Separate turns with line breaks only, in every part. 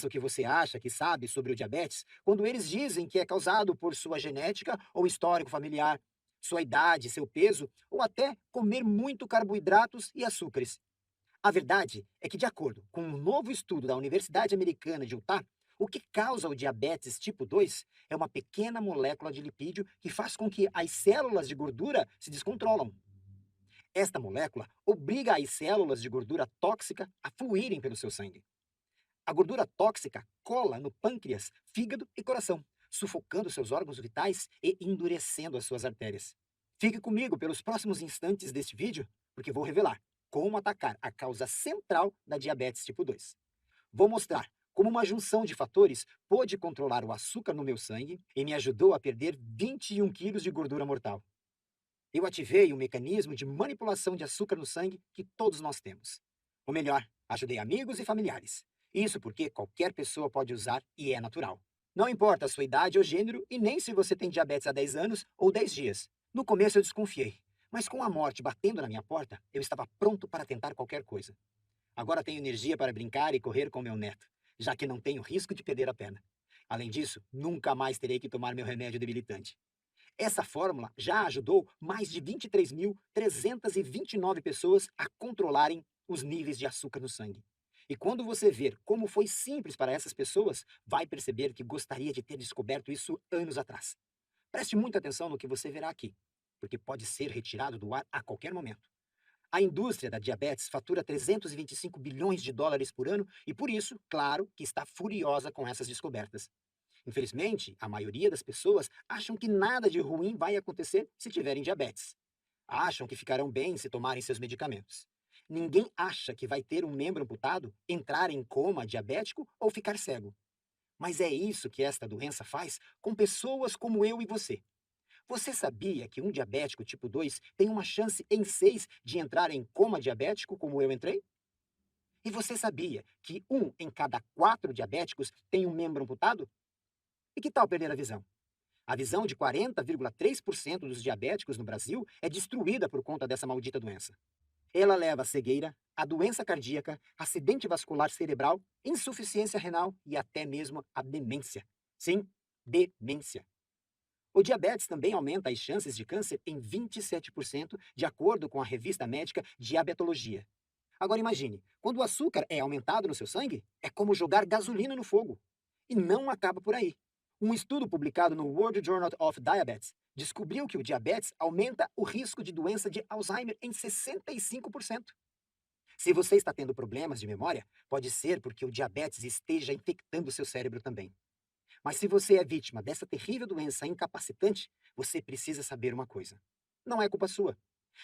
o que você acha que sabe sobre o diabetes quando eles dizem que é causado por sua genética ou histórico familiar, sua idade, seu peso ou até comer muito carboidratos e açúcares. A verdade é que, de acordo com um novo estudo da Universidade Americana de Utah, o que causa o diabetes tipo 2 é uma pequena molécula de lipídio que faz com que as células de gordura se descontrolam. Esta molécula obriga as células de gordura tóxica a fluírem pelo seu sangue. A gordura tóxica cola no pâncreas, fígado e coração, sufocando seus órgãos vitais e endurecendo as suas artérias. Fique comigo pelos próximos instantes deste vídeo, porque vou revelar como atacar a causa central da diabetes tipo 2. Vou mostrar como uma junção de fatores pôde controlar o açúcar no meu sangue e me ajudou a perder 21 quilos de gordura mortal. Eu ativei um mecanismo de manipulação de açúcar no sangue que todos nós temos. Ou melhor, ajudei amigos e familiares. Isso porque qualquer pessoa pode usar e é natural. Não importa a sua idade ou gênero e nem se você tem diabetes há 10 anos ou 10 dias. No começo eu desconfiei, mas com a morte batendo na minha porta, eu estava pronto para tentar qualquer coisa. Agora tenho energia para brincar e correr com meu neto, já que não tenho risco de perder a perna. Além disso, nunca mais terei que tomar meu remédio debilitante. Essa fórmula já ajudou mais de 23.329 pessoas a controlarem os níveis de açúcar no sangue. E quando você ver como foi simples para essas pessoas, vai perceber que gostaria de ter descoberto isso anos atrás. Preste muita atenção no que você verá aqui, porque pode ser retirado do ar a qualquer momento. A indústria da diabetes fatura 325 bilhões de dólares por ano e, por isso, claro, que está furiosa com essas descobertas. Infelizmente, a maioria das pessoas acham que nada de ruim vai acontecer se tiverem diabetes. Acham que ficarão bem se tomarem seus medicamentos. Ninguém acha que vai ter um membro amputado, entrar em coma diabético ou ficar cego. Mas é isso que esta doença faz com pessoas como eu e você. Você sabia que um diabético tipo 2 tem uma chance em 6 de entrar em coma diabético, como eu entrei? E você sabia que um em cada 4 diabéticos tem um membro amputado? E que tal perder a visão? A visão de 40,3% dos diabéticos no Brasil é destruída por conta dessa maldita doença. Ela leva à cegueira, à doença cardíaca, acidente vascular cerebral, insuficiência renal e até mesmo a demência. Sim, demência. O diabetes também aumenta as chances de câncer em 27%, de acordo com a revista médica Diabetologia. Agora imagine, quando o açúcar é aumentado no seu sangue, é como jogar gasolina no fogo. E não acaba por aí. Um estudo publicado no World Journal of Diabetes descobriu que o diabetes aumenta o risco de doença de Alzheimer em 65%. Se você está tendo problemas de memória, pode ser porque o diabetes esteja infectando seu cérebro também. Mas se você é vítima dessa terrível doença incapacitante, você precisa saber uma coisa. Não é culpa sua.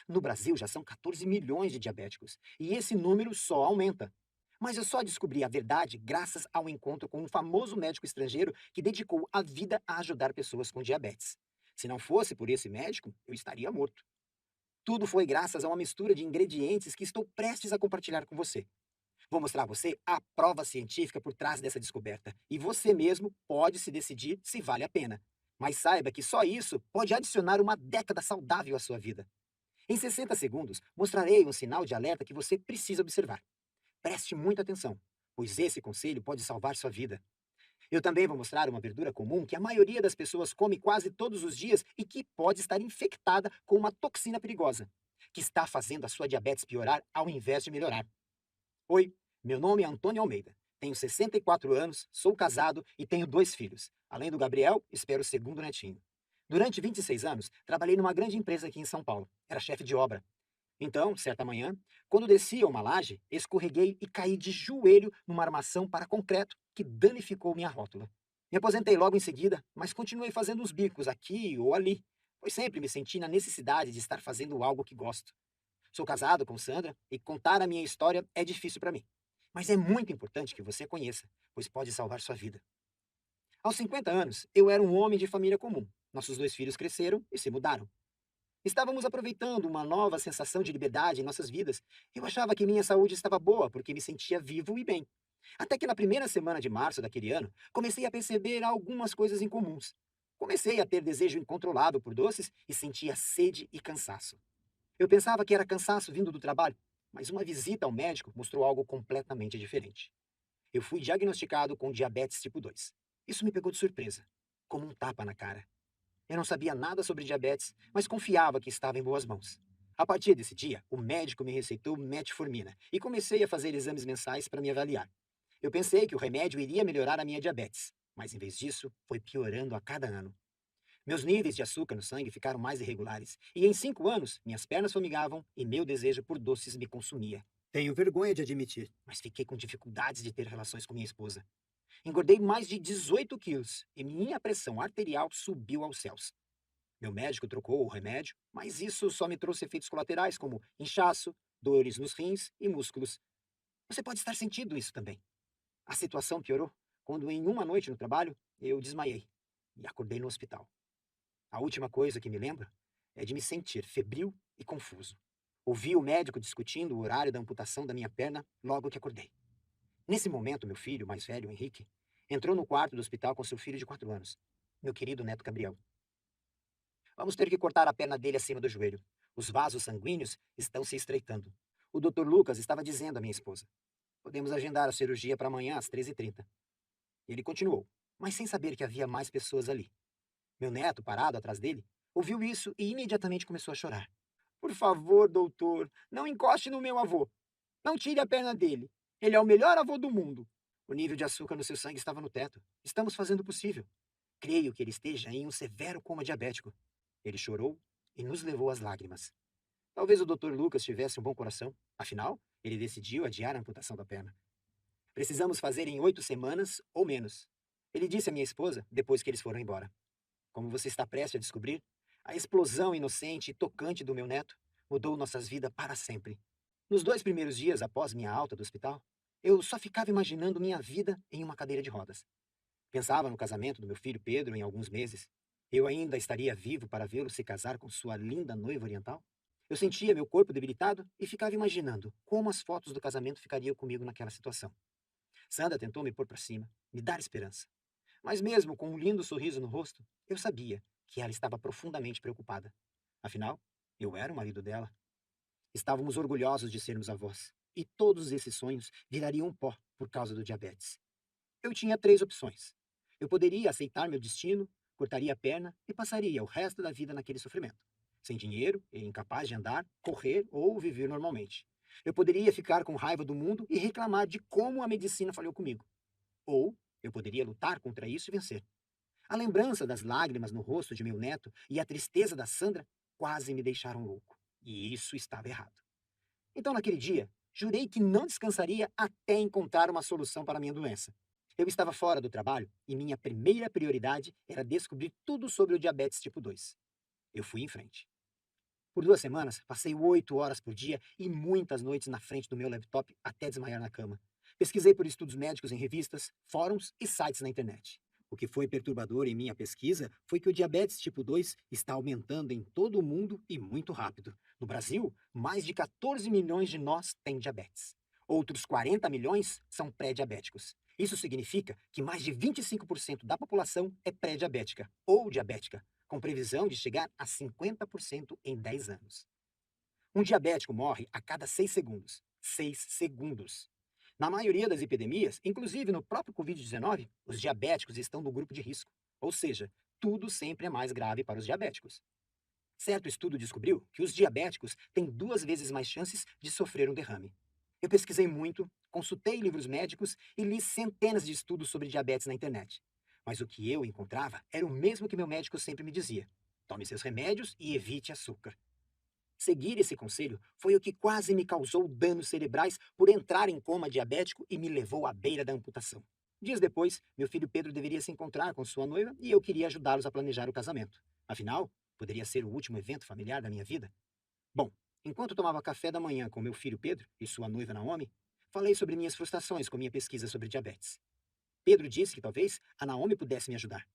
No Brasil já são 14 milhões de diabéticos e esse número só aumenta. Mas eu só descobri a verdade graças ao encontro com um famoso médico estrangeiro que dedicou a vida a ajudar pessoas com diabetes. Se não fosse por esse médico, eu estaria morto. Tudo foi graças a uma mistura de ingredientes que estou prestes a compartilhar com você. Vou mostrar a você a prova científica por trás dessa descoberta e você mesmo pode se decidir se vale a pena. Mas saiba que só isso pode adicionar uma década saudável à sua vida. Em 60 segundos, mostrarei um sinal de alerta que você precisa observar. Preste muita atenção, pois esse conselho pode salvar sua vida. Eu também vou mostrar uma verdura comum que a maioria das pessoas come quase todos os dias e que pode estar infectada com uma toxina perigosa, que está fazendo a sua diabetes piorar ao invés de melhorar. Oi, meu nome é Antônio Almeida. Tenho 64 anos, sou casado e tenho 2 filhos. Além do Gabriel, espero o segundo netinho. Durante 26 anos, trabalhei numa grande empresa aqui em São Paulo. Era chefe de obra. Então, certa manhã, quando descia uma laje, escorreguei e caí de joelho numa armação para concreto que danificou minha rótula. Me aposentei logo em seguida, mas continuei fazendo uns bicos aqui ou ali, pois sempre me senti na necessidade de estar fazendo algo que gosto. Sou casado com Sandra e contar a minha história é difícil para mim. Mas é muito importante que você conheça, pois pode salvar sua vida. Aos 50 anos, eu era um homem de família comum. Nossos 2 filhos cresceram e se mudaram. Estávamos aproveitando uma nova sensação de liberdade em nossas vidas. Eu achava que minha saúde estava boa porque me sentia vivo e bem. Até que na primeira semana de março daquele ano, comecei a perceber algumas coisas incomuns. Comecei a ter desejo incontrolável por doces e sentia sede e cansaço. Eu pensava que era cansaço vindo do trabalho, mas uma visita ao médico mostrou algo completamente diferente. eu fui diagnosticado com diabetes tipo 2. Isso me pegou de surpresa, como um tapa na cara. Eu não sabia nada sobre diabetes, mas confiava que estava em boas mãos. A partir desse dia, o médico me receitou metformina e comecei a fazer exames mensais para me avaliar. Eu pensei que o remédio iria melhorar a minha diabetes, mas em vez disso, foi piorando a cada ano. Meus níveis de açúcar no sangue ficaram mais irregulares, e em 5 anos, minhas pernas formigavam e meu desejo por doces me consumia. Tenho vergonha de admitir, mas fiquei com dificuldades de ter relações com minha esposa. Engordei mais de 18 quilos e minha pressão arterial subiu aos céus. Meu médico trocou o remédio, mas isso só me trouxe efeitos colaterais como inchaço, dores nos rins e músculos. Você pode estar sentindo isso também. A situação piorou quando, em uma noite no trabalho, eu desmaiei e acordei no hospital. A última coisa que me lembro é de me sentir febril e confuso. Ouvi o médico discutindo o horário da amputação da minha perna logo que acordei. Nesse momento, meu filho, mais velho, Henrique, entrou no quarto do hospital com seu filho de 4 anos, meu querido neto Gabriel. Vamos ter que cortar a perna dele acima do joelho. Os vasos sanguíneos estão se estreitando. O Dr. Lucas estava dizendo à minha esposa: podemos agendar a cirurgia para amanhã às 13h30. Ele continuou, mas sem saber que havia mais pessoas ali. Meu neto, parado atrás dele, ouviu isso e imediatamente começou a chorar. Por favor, doutor, não encoste no meu avô. Não tire a perna dele. Ele é o melhor avô do mundo. O nível de açúcar no seu sangue estava no teto. Estamos fazendo o possível. Creio que ele esteja em um severo coma diabético. Ele chorou e nos levou às lágrimas. Talvez o Dr. Lucas tivesse um bom coração. Afinal, ele decidiu adiar a amputação da perna. Precisamos fazer em 8 semanas ou menos. Ele disse à minha esposa depois que eles foram embora. Como você está prestes a descobrir, a explosão inocente e tocante do meu neto mudou nossas vidas para sempre. Nos 2 primeiros dias após minha alta do hospital, eu só ficava imaginando minha vida em uma cadeira de rodas. Pensava no casamento do meu filho Pedro em alguns meses. Eu ainda estaria vivo para vê-lo se casar com sua linda noiva oriental? Eu sentia meu corpo debilitado e ficava imaginando como as fotos do casamento ficariam comigo naquela situação. Sandra tentou me pôr para cima, me dar esperança. Mas mesmo com um lindo sorriso no rosto, eu sabia que ela estava profundamente preocupada. Afinal, eu era o marido dela. Estávamos orgulhosos de sermos avós, e todos esses sonhos virariam pó por causa do diabetes. Eu tinha 3 opções. Eu poderia aceitar meu destino, cortaria a perna e passaria o resto da vida naquele sofrimento. Sem dinheiro e incapaz de andar, correr ou viver normalmente. Eu poderia ficar com raiva do mundo e reclamar de como a medicina falhou comigo. Ou eu poderia lutar contra isso e vencer. A lembrança das lágrimas no rosto de meu neto e a tristeza da Sandra quase me deixaram louco. E isso estava errado. Então, naquele dia, jurei que não descansaria até encontrar uma solução para a minha doença. Eu estava fora do trabalho e minha primeira prioridade era descobrir tudo sobre o diabetes tipo 2. Eu fui em frente. Por 2 semanas, passei 8 horas por dia e muitas noites na frente do meu laptop até desmaiar na cama. Pesquisei por estudos médicos em revistas, fóruns e sites na internet. O que foi perturbador em minha pesquisa foi que o diabetes tipo 2 está aumentando em todo o mundo e muito rápido. No Brasil, mais de 14 milhões de nós têm diabetes. Outros 40 milhões são pré-diabéticos. Isso significa que mais de 25% da população é pré-diabética ou diabética, com previsão de chegar a 50% em 10 anos. Um diabético morre a cada 6 segundos. 6 segundos. Na maioria das epidemias, inclusive no próprio Covid-19, os diabéticos estão no grupo de risco. Ou seja, tudo sempre é mais grave para os diabéticos. Certo estudo descobriu que os diabéticos têm 2 vezes mais chances de sofrer um derrame. Eu pesquisei muito, consultei livros médicos e li centenas de estudos sobre diabetes na internet. Mas o que eu encontrava era o mesmo que meu médico sempre me dizia: tome seus remédios e evite açúcar. Seguir esse conselho foi o que quase me causou danos cerebrais por entrar em coma diabético e me levou à beira da amputação. Dias depois, meu filho Pedro deveria se encontrar com sua noiva e eu queria ajudá-los a planejar o casamento. Afinal, poderia ser o último evento familiar da minha vida. Bom, enquanto tomava café da manhã com meu filho Pedro e sua noiva Naomi, falei sobre minhas frustrações com minha pesquisa sobre diabetes. Pedro disse que talvez a Naomi pudesse me ajudar.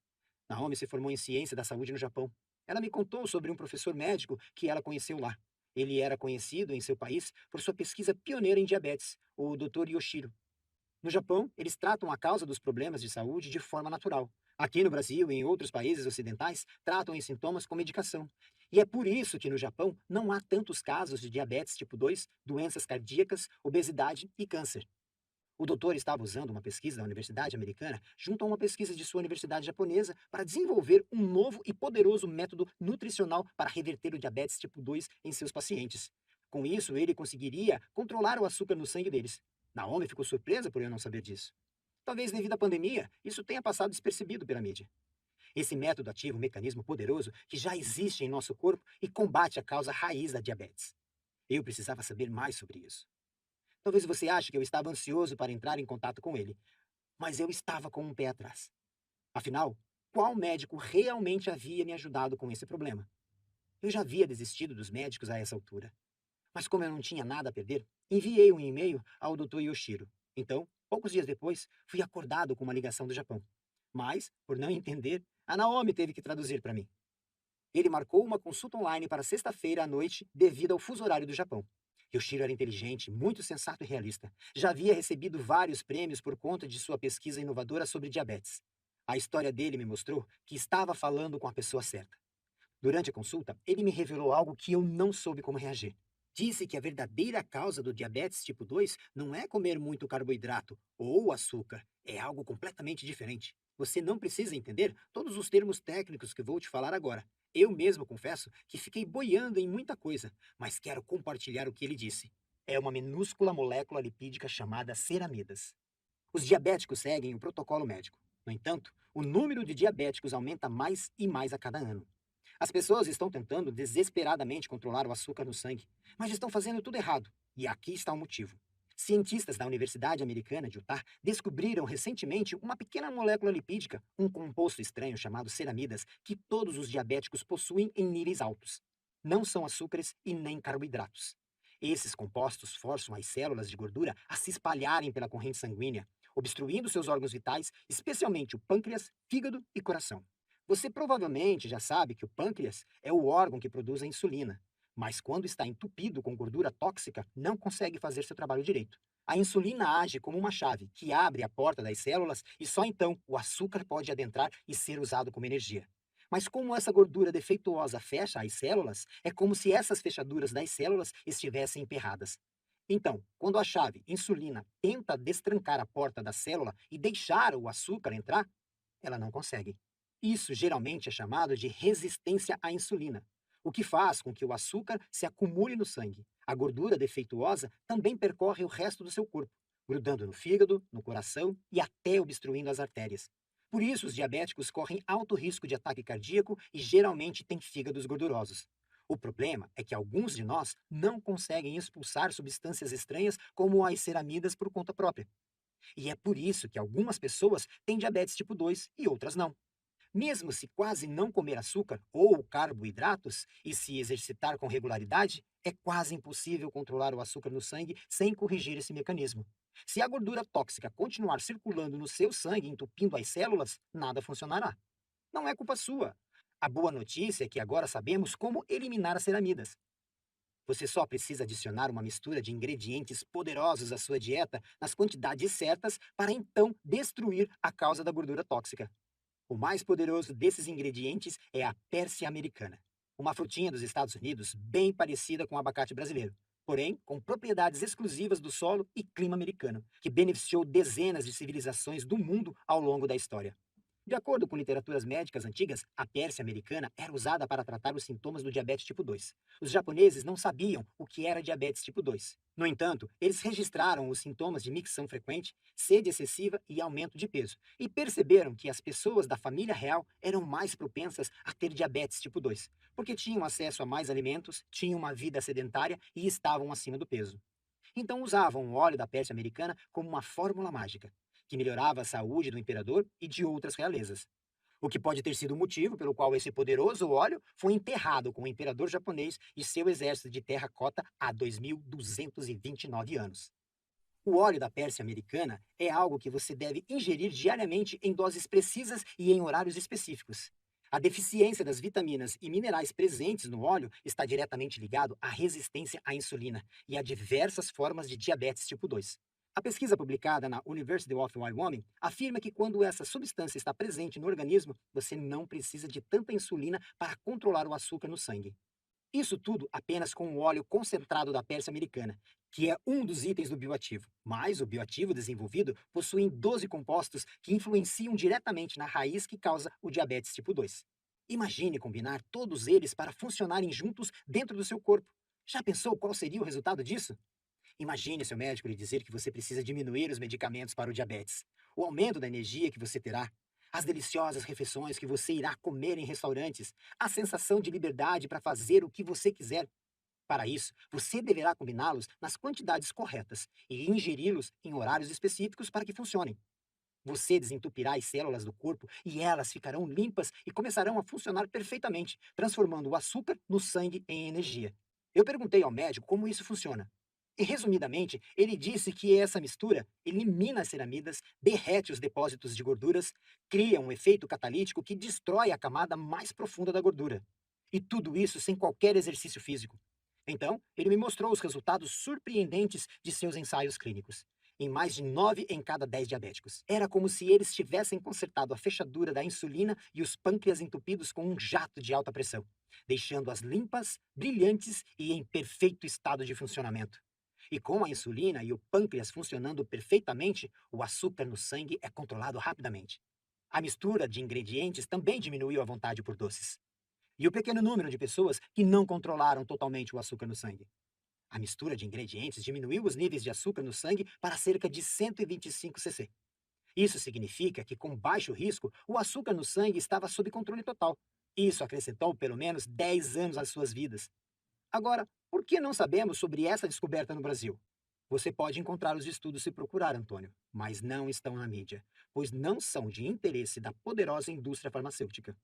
Naomi se formou em ciência da saúde no Japão. Ela me contou sobre um professor médico que ela conheceu lá. Ele era conhecido em seu país por sua pesquisa pioneira em diabetes, o Dr. Yoshiro. No Japão, eles tratam a causa dos problemas de saúde de forma natural. Aqui no Brasil e em outros países ocidentais, tratam os sintomas com medicação. E é por isso que no Japão não há tantos casos de diabetes tipo 2, doenças cardíacas, obesidade e câncer. O doutor estava usando uma pesquisa da Universidade Americana junto a uma pesquisa de sua Universidade Japonesa para desenvolver um novo e poderoso método nutricional para reverter o diabetes tipo 2 em seus pacientes. Com isso, ele conseguiria controlar o açúcar no sangue deles. Naomi ficou surpresa por eu não saber disso. Talvez devido à pandemia, isso tenha passado despercebido pela mídia. Esse método ativa um mecanismo poderoso que já existe em nosso corpo e combate a causa raiz da diabetes. Eu precisava saber mais sobre isso. Talvez você ache que eu estava ansioso para entrar em contato com ele, mas eu estava com um pé atrás. Afinal, qual médico realmente havia me ajudado com esse problema? Eu já havia desistido dos médicos a essa altura. Mas como eu não tinha nada a perder, enviei um e-mail ao Dr. Yoshiro. Então, poucos dias depois, fui acordado com uma ligação do Japão. Mas, por não entender, a Naomi teve que traduzir para mim. Ele marcou uma consulta online para sexta-feira à noite devido ao fuso horário do Japão. Yoshiro era inteligente, muito sensato e realista. Já havia recebido vários prêmios por conta de sua pesquisa inovadora sobre diabetes. A história dele me mostrou que estava falando com a pessoa certa. Durante a consulta, ele me revelou algo que eu não soube como reagir. Disse que a verdadeira causa do diabetes tipo 2 não é comer muito carboidrato ou açúcar, é algo completamente diferente. Você não precisa entender todos os termos técnicos que vou te falar agora. Eu mesmo confesso que fiquei boiando em muita coisa, mas quero compartilhar o que ele disse. É uma minúscula molécula lipídica chamada ceramidas. Os diabéticos seguem o protocolo médico. No entanto, o número de diabéticos aumenta mais e mais a cada ano. As pessoas estão tentando desesperadamente controlar o açúcar no sangue, mas estão fazendo tudo errado. E aqui está o motivo. Cientistas da Universidade Americana de Utah descobriram recentemente uma pequena molécula lipídica, um composto estranho chamado ceramidas, que todos os diabéticos possuem em níveis altos. Não são açúcares e nem carboidratos. Esses compostos forçam as células de gordura a se espalharem pela corrente sanguínea, obstruindo seus órgãos vitais, especialmente o pâncreas, fígado e coração. Você provavelmente já sabe que o pâncreas é o órgão que produz a insulina, mas quando está entupido com gordura tóxica, não consegue fazer seu trabalho direito. A insulina age como uma chave que abre a porta das células e só então o açúcar pode adentrar e ser usado como energia. Mas como essa gordura defeituosa fecha as células, é como se essas fechaduras das células estivessem emperradas. Então, quando a chave insulina tenta destrancar a porta da célula e deixar o açúcar entrar, ela não consegue. Isso geralmente é chamado de resistência à insulina, o que faz com que o açúcar se acumule no sangue. A gordura defeituosa também percorre o resto do seu corpo, grudando no fígado, no coração e até obstruindo as artérias. Por isso, os diabéticos correm alto risco de ataque cardíaco e geralmente têm fígados gordurosos. O problema é que alguns de nós não conseguem expulsar substâncias estranhas como as ceramidas por conta própria. E é por isso que algumas pessoas têm diabetes tipo 2 e outras não. Mesmo se quase não comer açúcar ou carboidratos e se exercitar com regularidade, é quase impossível controlar o açúcar no sangue sem corrigir esse mecanismo. Se a gordura tóxica continuar circulando no seu sangue, entupindo as células, nada funcionará. Não é culpa sua. A boa notícia é que agora sabemos como eliminar as ceramidas. Você só precisa adicionar uma mistura de ingredientes poderosos à sua dieta nas quantidades certas para então destruir a causa da gordura tóxica. O mais poderoso desses ingredientes é a Pérsia americana, uma frutinha dos Estados Unidos bem parecida com o abacate brasileiro, porém com propriedades exclusivas do solo e clima americano, que beneficiou dezenas de civilizações do mundo ao longo da história. De acordo com literaturas médicas antigas, a Pérsia americana era usada para tratar os sintomas do diabetes tipo 2. Os japoneses não sabiam o que era diabetes tipo 2. No entanto, eles registraram os sintomas de micção frequente, sede excessiva e aumento de peso, e perceberam que as pessoas da família real eram mais propensas a ter diabetes tipo 2, porque tinham acesso a mais alimentos, tinham uma vida sedentária e estavam acima do peso. Então usavam o óleo da Pérsia americana como uma fórmula mágica, que melhorava a saúde do imperador e de outras realezas. O que pode ter sido o motivo pelo qual esse poderoso óleo foi enterrado com o imperador japonês e seu exército de terracota há 2.229 anos. O óleo da Pérsia americana é algo que você deve ingerir diariamente em doses precisas e em horários específicos. A deficiência das vitaminas e minerais presentes no óleo está diretamente ligado à resistência à insulina e a diversas formas de diabetes tipo 2. A pesquisa publicada na University of Wyoming afirma que quando essa substância está presente no organismo, você não precisa de tanta insulina para controlar o açúcar no sangue. Isso tudo apenas com o óleo concentrado da Pérsia americana, que é um dos itens do bioativo. Mas o bioativo desenvolvido possui 12 compostos que influenciam diretamente na raiz que causa o diabetes tipo 2. Imagine combinar todos eles para funcionarem juntos dentro do seu corpo. Já pensou qual seria o resultado disso? Imagine seu médico lhe dizer que você precisa diminuir os medicamentos para o diabetes, o aumento da energia que você terá, as deliciosas refeições que você irá comer em restaurantes, a sensação de liberdade para fazer o que você quiser. Para isso, você deverá combiná-los nas quantidades corretas e ingeri-los em horários específicos para que funcionem. Você desentupirá as células do corpo e elas ficarão limpas e começarão a funcionar perfeitamente, transformando o açúcar no sangue em energia. Eu perguntei ao médico como isso funciona. E, resumidamente, ele disse que essa mistura elimina as ceramidas, derrete os depósitos de gorduras, cria um efeito catalítico que destrói a camada mais profunda da gordura. E tudo isso sem qualquer exercício físico. Então, ele me mostrou os resultados surpreendentes de seus ensaios clínicos em mais de 9 em cada 10 diabéticos. Era como se eles tivessem consertado a fechadura da insulina e os pâncreas entupidos com um jato de alta pressão, deixando-as limpas, brilhantes e em perfeito estado de funcionamento. E com a insulina e o pâncreas funcionando perfeitamente, o açúcar no sangue é controlado rapidamente. A mistura de ingredientes também diminuiu a vontade por doces. E o pequeno número de pessoas que não controlaram totalmente o açúcar no sangue. A mistura de ingredientes diminuiu os níveis de açúcar no sangue para cerca de 125 cc. Isso significa que, com baixo risco, o açúcar no sangue estava sob controle total. Isso acrescentou pelo menos 10 anos às suas vidas. Agora, por que não sabemos sobre essa descoberta no Brasil? Você pode encontrar os estudos se procurar, Antônio, mas não estão na mídia, pois não são de interesse da poderosa indústria farmacêutica.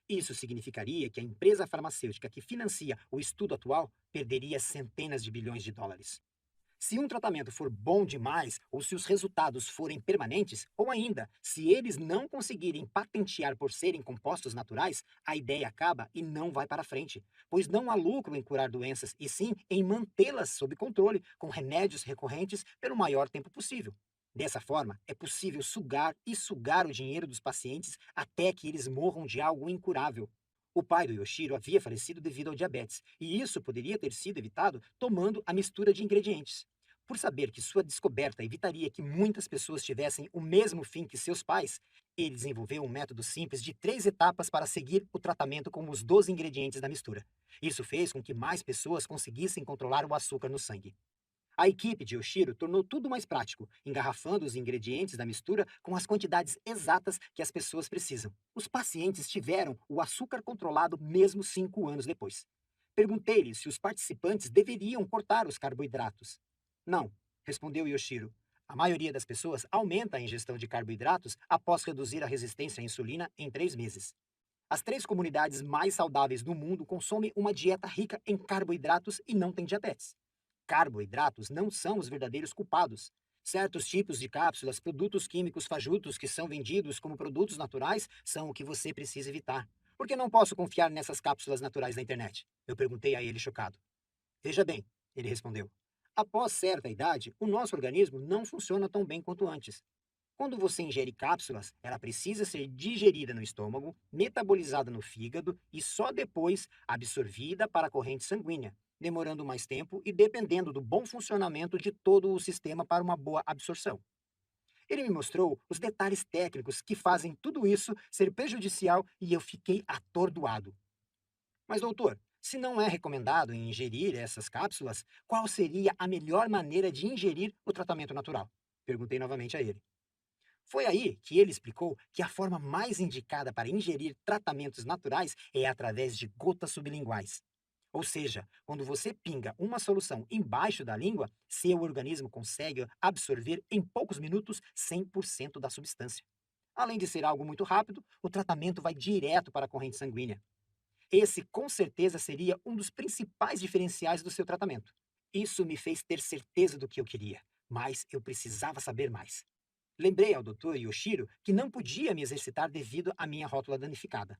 Isso significaria que a empresa farmacêutica que financia o estudo atual perderia centenas de bilhões de dólares. Se um tratamento for bom demais, ou se os resultados forem permanentes, ou ainda, se eles não conseguirem patentear por serem compostos naturais, a ideia acaba e não vai para frente, pois não há lucro em curar doenças, e sim em mantê-las sob controle, com remédios recorrentes pelo maior tempo possível. Dessa forma, é possível sugar e sugar o dinheiro dos pacientes até que eles morram de algo incurável. O pai do Yoshiro havia falecido devido ao diabetes, e isso poderia ter sido evitado tomando a mistura de ingredientes. Por saber que sua descoberta evitaria que muitas pessoas tivessem o mesmo fim que seus pais, ele desenvolveu um método simples de 3 etapas para seguir o tratamento com os 12 ingredientes da mistura. Isso fez com que mais pessoas conseguissem controlar o açúcar no sangue. A equipe de Yoshiro tornou tudo mais prático, engarrafando os ingredientes da mistura com as quantidades exatas que as pessoas precisam. Os pacientes tiveram o açúcar controlado mesmo 5 anos depois. Perguntei-lhe se os participantes deveriam cortar os carboidratos. Não, respondeu Yoshiro. A maioria das pessoas aumenta a ingestão de carboidratos após reduzir a resistência à insulina em 3 meses. As 3 comunidades mais saudáveis do mundo consomem uma dieta rica em carboidratos e não têm diabetes. Carboidratos não são os verdadeiros culpados. Certos tipos de cápsulas, produtos químicos fajutos que são vendidos como produtos naturais são o que você precisa evitar. Por que não posso confiar nessas cápsulas naturais da internet? Eu perguntei a ele chocado. Veja bem, ele respondeu. Após certa idade, o nosso organismo não funciona tão bem quanto antes. Quando você ingere cápsulas, ela precisa ser digerida no estômago, metabolizada no fígado e só depois absorvida para a corrente sanguínea, demorando mais tempo e dependendo do bom funcionamento de todo o sistema para uma boa absorção. Ele me mostrou os detalhes técnicos que fazem tudo isso ser prejudicial e eu fiquei atordoado. Mas, doutor, se não é recomendado ingerir essas cápsulas, qual seria a melhor maneira de ingerir o tratamento natural? Perguntei novamente a ele. Foi aí que ele explicou que a forma mais indicada para ingerir tratamentos naturais é através de gotas sublinguais. Ou seja, quando você pinga uma solução embaixo da língua, seu organismo consegue absorver em poucos minutos 100% da substância. Além de ser algo muito rápido, o tratamento vai direto para a corrente sanguínea. Esse, com certeza, seria um dos principais diferenciais do seu tratamento. Isso me fez ter certeza do que eu queria, mas eu precisava saber mais. Lembrei ao Dr. Yoshiro que não podia me exercitar devido à minha rótula danificada.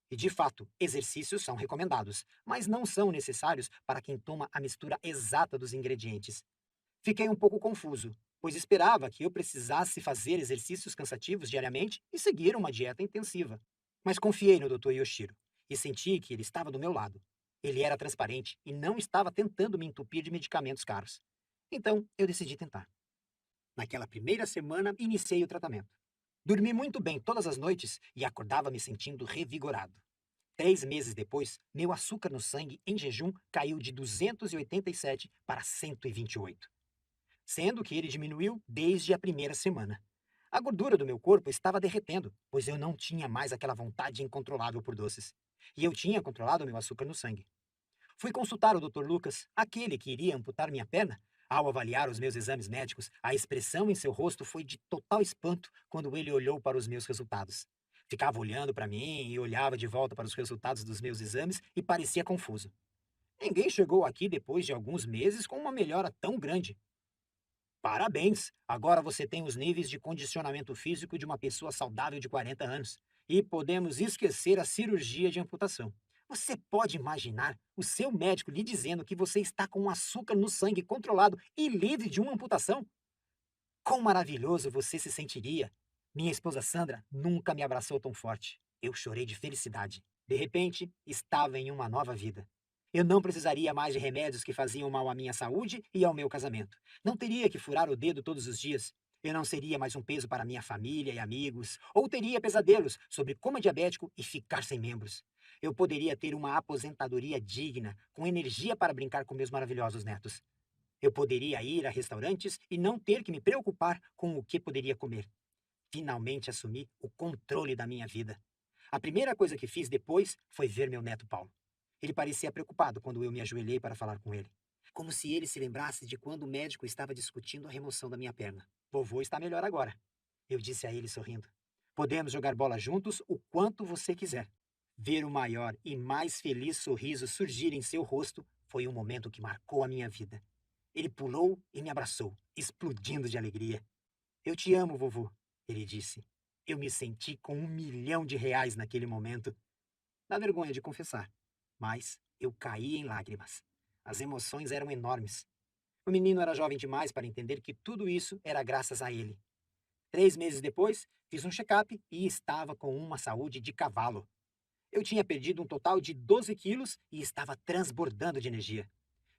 E, de fato, exercícios são recomendados, mas não são necessários para quem toma a mistura exata dos ingredientes. Fiquei um pouco confuso, pois esperava que eu precisasse fazer exercícios cansativos diariamente e seguir uma dieta intensiva. Mas confiei no Dr. Yoshiro e senti que ele estava do meu lado. Ele era transparente e não estava tentando me entupir de medicamentos caros. Então, eu decidi tentar. Naquela primeira semana, iniciei o tratamento. Dormi muito bem todas as noites e acordava me sentindo revigorado. 3 meses depois, meu açúcar no sangue em jejum caiu de 287 para 128, sendo que ele diminuiu desde a primeira semana. A gordura do meu corpo estava derretendo, pois eu não tinha mais aquela vontade incontrolável por doces. E eu tinha controlado meu açúcar no sangue. Fui consultar o Dr. Lucas, aquele que iria amputar minha perna. Ao avaliar os meus exames médicos, a expressão em seu rosto foi de total espanto quando ele olhou para os meus resultados. Ficava olhando para mim e olhava de volta para os resultados dos meus exames e parecia confuso. Ninguém chegou aqui depois de alguns meses com uma melhora tão grande. Parabéns! Agora você tem os níveis de condicionamento físico de uma pessoa saudável de 40 anos. E podemos esquecer a cirurgia de amputação. Você pode imaginar o seu médico lhe dizendo que você está com açúcar no sangue controlado e livre de uma amputação? Quão maravilhoso você se sentiria! Minha esposa Sandra nunca me abraçou tão forte. Eu chorei de felicidade. De repente, estava em uma nova vida. Eu não precisaria mais de remédios que faziam mal à minha saúde e ao meu casamento. Não teria que furar o dedo todos os dias. Eu não seria mais um peso para minha família e amigos, ou teria pesadelos sobre coma diabético e ficar sem membros. Eu poderia ter uma aposentadoria digna, com energia para brincar com meus maravilhosos netos. Eu poderia ir a restaurantes e não ter que me preocupar com o que poderia comer. Finalmente assumi o controle da minha vida. A primeira coisa que fiz depois foi ver meu neto Paulo. Ele parecia preocupado quando eu me ajoelhei para falar com ele. Como se ele se lembrasse de quando o médico estava discutindo a remoção da minha perna. Vovô está melhor agora. Eu disse a ele sorrindo. Podemos jogar bola juntos o quanto você quiser. Ver o maior e mais feliz sorriso surgir em seu rosto foi um momento que marcou a minha vida. Ele pulou e me abraçou, explodindo de alegria. Eu te amo, vovô, ele disse. Eu me senti com R$ 1 milhão naquele momento. Dá vergonha de confessar, mas eu caí em lágrimas. As emoções eram enormes. O menino era jovem demais para entender que tudo isso era graças a ele. 3 meses depois, fiz um check-up e estava com uma saúde de cavalo. Eu tinha perdido um total de 12 quilos e estava transbordando de energia.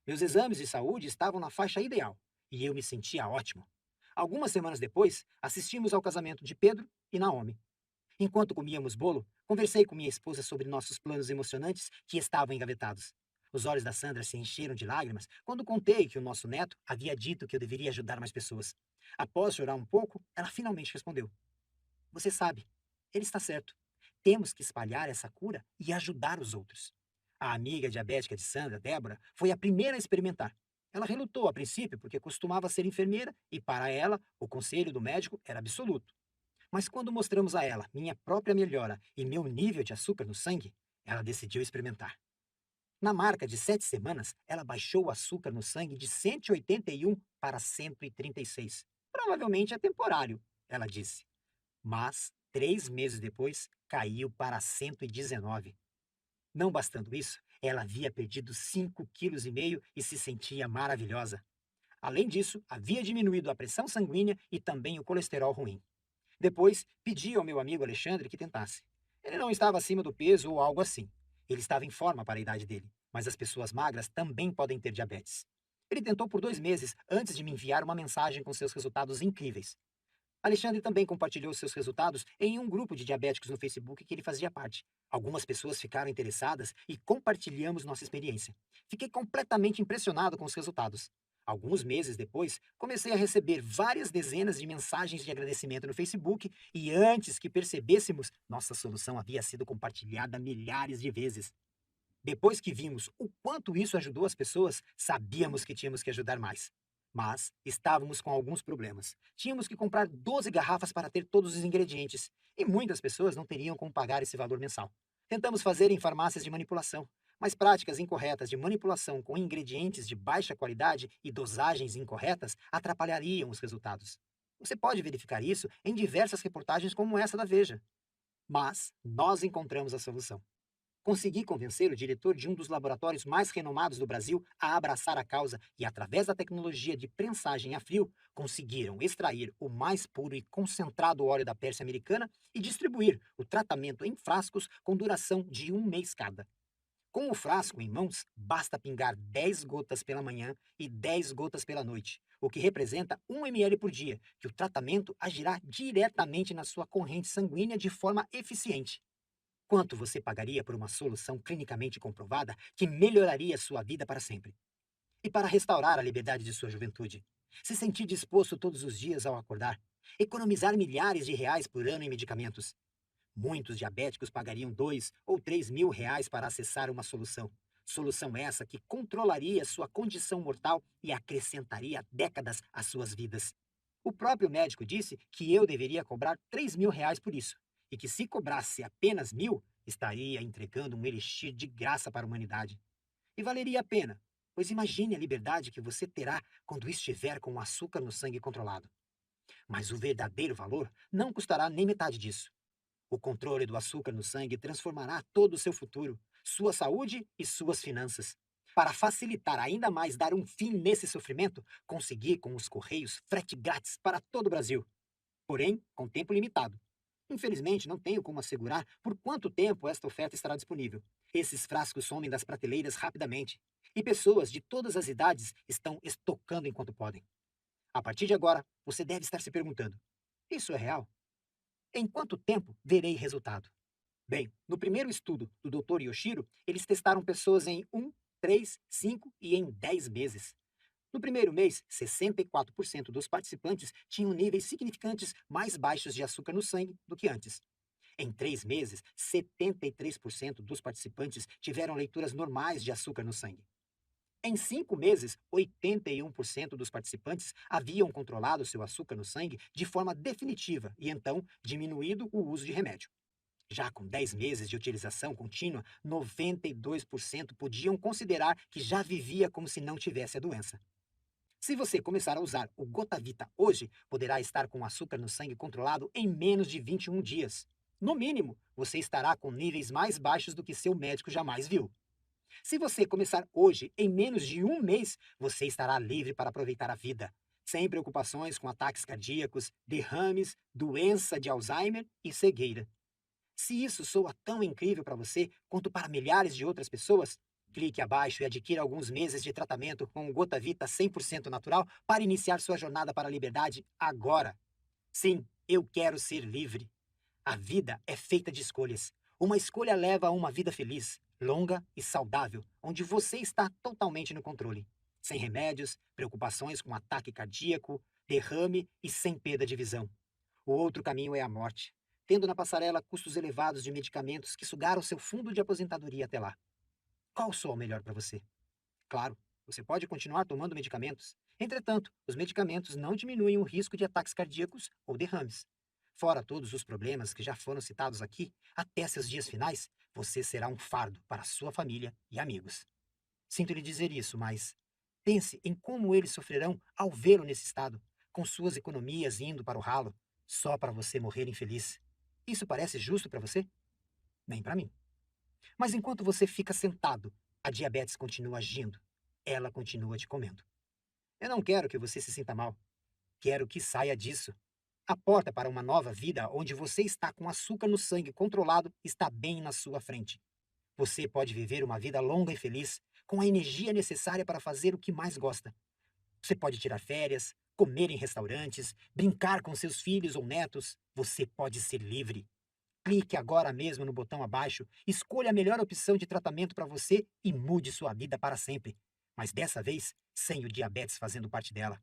Meus exames de saúde estavam na faixa ideal e eu me sentia ótimo. Algumas semanas depois, assistimos ao casamento de Pedro e Naomi. Enquanto comíamos bolo, conversei com minha esposa sobre nossos planos emocionantes que estavam engavetados. Os olhos da Sandra se encheram de lágrimas quando contei que o nosso neto havia dito que eu deveria ajudar mais pessoas. Após chorar um pouco, ela finalmente respondeu: Você sabe, ele está certo. Temos que espalhar essa cura e ajudar os outros. A amiga diabética de Sandra, Débora, foi a primeira a experimentar. Ela relutou a princípio porque costumava ser enfermeira e, para ela, o conselho do médico era absoluto. Mas quando mostramos a ela minha própria melhora e meu nível de açúcar no sangue, ela decidiu experimentar. Na marca de 7 semanas, ela baixou o açúcar no sangue de 181 para 136. Provavelmente é temporário, ela disse. Mas, 3 meses depois, caiu para 119. Não bastando isso, ela havia perdido 5,5 kg e se sentia maravilhosa. Além disso, havia diminuído a pressão sanguínea e também o colesterol ruim. Depois, pedi ao meu amigo Alexandre que tentasse. Ele não estava acima do peso ou algo assim. Ele estava em forma para a idade dele, mas as pessoas magras também podem ter diabetes. Ele tentou por 2 meses antes de me enviar uma mensagem com seus resultados incríveis. Alexandre também compartilhou seus resultados em um grupo de diabéticos no Facebook que ele fazia parte. Algumas pessoas ficaram interessadas e compartilhamos nossa experiência. Fiquei completamente impressionado com os resultados. Alguns meses depois, comecei a receber várias dezenas de mensagens de agradecimento no Facebook e antes que percebêssemos, nossa solução havia sido compartilhada milhares de vezes. Depois que vimos o quanto isso ajudou as pessoas, sabíamos que tínhamos que ajudar mais. Mas estávamos com alguns problemas. Tínhamos que comprar 12 garrafas para ter todos os ingredientes, e muitas pessoas não teriam como pagar esse valor mensal. Tentamos fazer em farmácias de manipulação, mas práticas incorretas de manipulação com ingredientes de baixa qualidade e dosagens incorretas atrapalhariam os resultados. Você pode verificar isso em diversas reportagens como essa da Veja. Mas nós encontramos a solução. Consegui convencer o diretor de um dos laboratórios mais renomados do Brasil a abraçar a causa e, através da tecnologia de prensagem a frio, conseguiram extrair o mais puro e concentrado óleo da Pérsia americana e distribuir o tratamento em frascos com duração de 1 mês cada. Com o frasco em mãos, basta pingar 10 gotas pela manhã e 10 gotas pela noite, o que representa 1 ml por dia, que o tratamento agirá diretamente na sua corrente sanguínea de forma eficiente. Quanto você pagaria por uma solução clinicamente comprovada que melhoraria sua vida para sempre? E para restaurar a liberdade de sua juventude? Se sentir disposto todos os dias ao acordar, economizar milhares de reais por ano em medicamentos. Muitos diabéticos pagariam 2 ou 3 mil reais para acessar uma solução. Solução essa que controlaria sua condição mortal e acrescentaria décadas às suas vidas. O próprio médico disse que eu deveria cobrar 3 mil reais por isso, e que se cobrasse apenas 1.000, estaria entregando um elixir de graça para a humanidade. E valeria a pena, pois imagine a liberdade que você terá quando estiver com o açúcar no sangue controlado. Mas o verdadeiro valor não custará nem metade disso. O controle do açúcar no sangue transformará todo o seu futuro, sua saúde e suas finanças. Para facilitar ainda mais dar um fim nesse sofrimento, consegui com os Correios frete grátis para todo o Brasil, porém com tempo limitado. Infelizmente, não tenho como assegurar por quanto tempo esta oferta estará disponível. Esses frascos somem das prateleiras rapidamente, e pessoas de todas as idades estão estocando enquanto podem. A partir de agora, você deve estar se perguntando: isso é real? Em quanto tempo verei resultado? Bem, no primeiro estudo do Dr. Yoshiro, eles testaram pessoas em 3, 5 e em 10 meses. No primeiro mês, 64% dos participantes tinham níveis significantes mais baixos de açúcar no sangue do que antes. Em 3 meses, 73% dos participantes tiveram leituras normais de açúcar no sangue. Em 5 meses, 81% dos participantes haviam controlado seu açúcar no sangue de forma definitiva e então diminuído o uso de remédio. Já com 10 meses de utilização contínua, 92% podiam considerar que já vivia como se não tivesse a doença. Se você começar a usar o Gotavita hoje, poderá estar com o açúcar no sangue controlado em menos de 21 dias. No mínimo, você estará com níveis mais baixos do que seu médico jamais viu. Se você começar hoje, em menos de um mês, você estará livre para aproveitar a vida, sem preocupações com ataques cardíacos, derrames, doença de Alzheimer e cegueira. Se isso soa tão incrível para você quanto para milhares de outras pessoas, clique abaixo e adquira alguns meses de tratamento com o Gotavita 100% natural para iniciar sua jornada para a liberdade agora. Sim, eu quero ser livre. A vida é feita de escolhas. Uma escolha leva a uma vida feliz, longa e saudável, onde você está totalmente no controle. Sem remédios, preocupações com ataque cardíaco, derrame e sem perda de visão. O outro caminho é a morte, tendo na passarela custos elevados de medicamentos que sugaram seu fundo de aposentadoria até lá. Qual soa melhor para você? Claro, você pode continuar tomando medicamentos. Entretanto, os medicamentos não diminuem o risco de ataques cardíacos ou derrames. Fora todos os problemas que já foram citados aqui, até seus dias finais, você será um fardo para sua família e amigos. Sinto lhe dizer isso, mas pense em como eles sofrerão ao vê-lo nesse estado, com suas economias indo para o ralo, só para você morrer infeliz. Isso parece justo para você? Nem para mim. Mas enquanto você fica sentado, a diabetes continua agindo. Ela continua te comendo. Eu não quero que você se sinta mal. Quero que saia disso. A porta para uma nova vida onde você está com açúcar no sangue controlado está bem na sua frente. Você pode viver uma vida longa e feliz, com a energia necessária para fazer o que mais gosta. Você pode tirar férias, comer em restaurantes, brincar com seus filhos ou netos. Você pode ser livre. Clique agora mesmo no botão abaixo, escolha a melhor opção de tratamento para você e mude sua vida para sempre. Mas dessa vez, sem o diabetes fazendo parte dela.